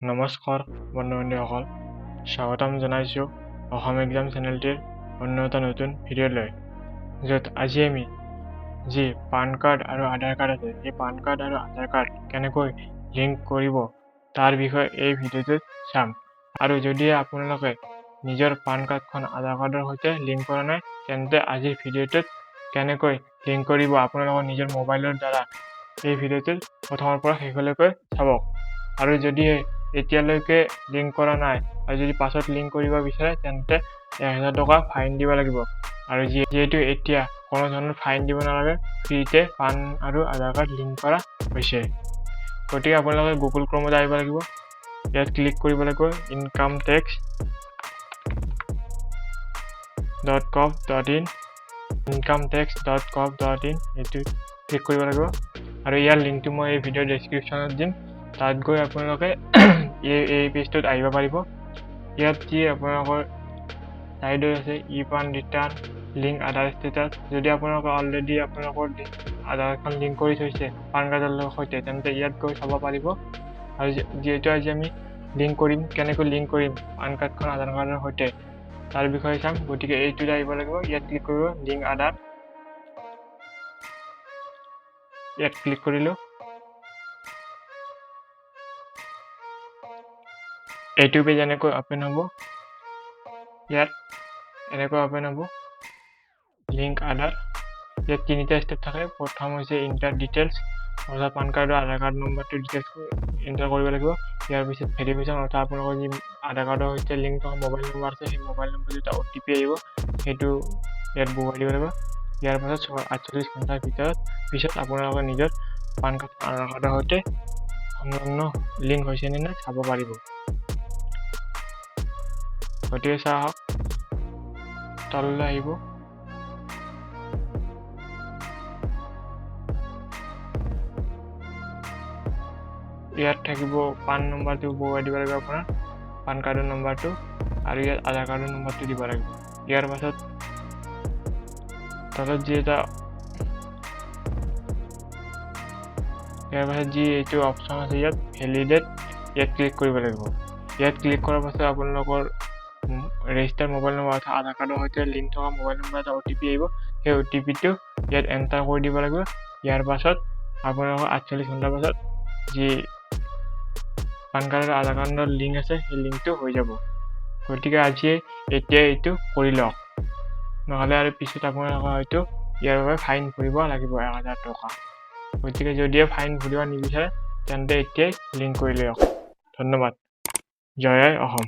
নমস্কাৰ বন্ধু-বান্ধৱীসকল, স্বাগতম জনাইছোঁ অসম এক্সাম চেনেলটিৰ অন্য এটা নতুন ভিডিঅ'লৈ, য'ত আজি আমি যি পান কাৰ্ড আৰু আধাৰ কাৰ্ড আছে, এই পান কাৰ্ড আৰু আধাৰ কাৰ্ড কেনেকৈ লিংক কৰিব তাৰ বিষয়ে এই ভিডিঅ'টোত চাম। আৰু যদি আপোনালোকে নিজৰ পান কাৰ্ডখন আধাৰ কাৰ্ডৰ সৈতে লিংক কৰা নাই, তেন্তে আজিৰ ভিডিঅ'টোত কেনেকৈ লিংক কৰিব আপোনালোকৰ নিজৰ মোবাইলৰ দ্বাৰা এই ভিডিঅ'টোত প্ৰথমৰ পৰা শেষলৈকে চাব। আৰু যদি এতিয়ালৈকে লিংক কৰা নাই আৰু যদি পাছত লিংক কৰিব বিচাৰে তেন্তে 1000 টকা ফাইন দিব লাগিব। আৰু যিহেতু এতিয়া কোনো ধৰণৰ ফাইন দিব নালাগে, ফ্ৰীতে পান আৰু আধাৰ কাৰ্ড লিংক কৰা হৈছে, গতিকে আপোনালোকে গুগল ক্ৰমত আহিব লাগিব। ইয়াত ক্লিক কৰিব লাগিব incometax.gov.in incometax.gov.in এইটো ক্লিক কৰিব লাগিব। আৰু ইয়াৰ লিংকটো মই এই ভিডিঅ'ৰ ডেছক্ৰিপশ্যনত দিম, তাত গৈ আপোনালোকে এই পেজটোত আহিব পাৰিব। ইয়াত যি আপোনালোকৰ চাইডত আছে ই পান ৰিটাৰ্ণ লিংক আধাৰ ষ্টেটাছ, যদি আপোনালোকে অলৰেডি আপোনালোকৰ আধাৰখন লিংক কৰি থৈছে পান কাৰ্ডৰ সৈতে, তেন্তে ইয়াত গৈ চাব পাৰিব। আৰু যিহেতু আজি আমি লিংক কৰিম, কেনেকৈ লিংক কৰিম পান কাৰ্ডখন আধাৰ কাৰ্ডৰ সৈতে তাৰ বিষয়ে চাম, গতিকে এইটোত আহিব লাগিব। ইয়াত ক্লিক কৰিব লিংক আধাৰ, ইয়াত ক্লিক কৰিলোঁ। এইটো পেজ এনেকৈ অপেন হ'ব। ইয়াত এনেকৈ অপেন হ'ব লিংক আধাৰ। ইয়াত তিনিটা ষ্টেপ থাকে। প্ৰথম হৈছে ইণ্টাৰ ডিটেইলছ, অৰ্থাৎ পান কাৰ্ড আৰু আধাৰ কাৰ্ড নম্বৰটো ডিটেইলছ এণ্টাৰ কৰিব লাগিব। ইয়াৰ পিছত ভেৰিফিকেশ্যন, অৰ্থাৎ আপোনালোকৰ যি আধাৰ কাৰ্ডৰ সৈতে লিংক থকা মোবাইল নম্বৰ আছে, সেই মোবাইল নম্বৰ যেতিয়া OTP আহিব সেইটো ইয়াত বহুৱাই দিব লাগিব। ইয়াৰ পাছত 48 ঘণ্টাৰ পিছত আপোনালোকে নিজৰ পান কাৰ্ড আধাৰ কাৰ্ডৰ সৈতে সংলগ্ন লিংক হৈছে নে নাই চাব পাৰিব। গতিকে চাওক, তললৈ আহিব। ইয়াত থাকিব পান নম্বৰটো বহুৱাই দিব লাগিব, আপোনাৰ পান কাৰ্ডৰ নম্বৰটো, আৰু ইয়াত আধাৰ কাৰ্ডৰ নম্বৰটো দিব লাগিব। ইয়াৰ পাছত তলত যি এইটো অপশ্যন আছে ইয়াত ভেলিডেট, ইয়াত ক্লিক কৰিব লাগিব। ইয়াত ক্লিক কৰাৰ পাছত আপোনালোকৰ ৰেজিষ্টাৰ মোবাইল নম্বৰ অৰ্থাৎ আধাৰ কাৰ্ডৰ সৈতে লিংক থকা মোবাইল নম্বৰ এটা OTP আহিব, সেই OTPটো ইয়াত এণ্টাৰ কৰি দিব লাগিব। ইয়াৰ পাছত আপোনালোকৰ 48 ঘণ্টাৰ পাছত যি পান কাৰ্ড আৰু আধাৰ কাৰ্ডৰ লিংক আছে সেই লিংকটো হৈ যাব। গতিকে এতিয়া এইটো কৰি লওক, নহ'লে আৰু পিছত আপোনালোকে হয়তো ইয়াৰ বাবে ফাইন ভৰিব লাগিব 1000 টকা। গতিকে যদিও ফাইন ভৰিব নিবিচাৰে তেন্তে এতিয়াই লিংক কৰি লওক। ধন্যবাদ। জয় অসম।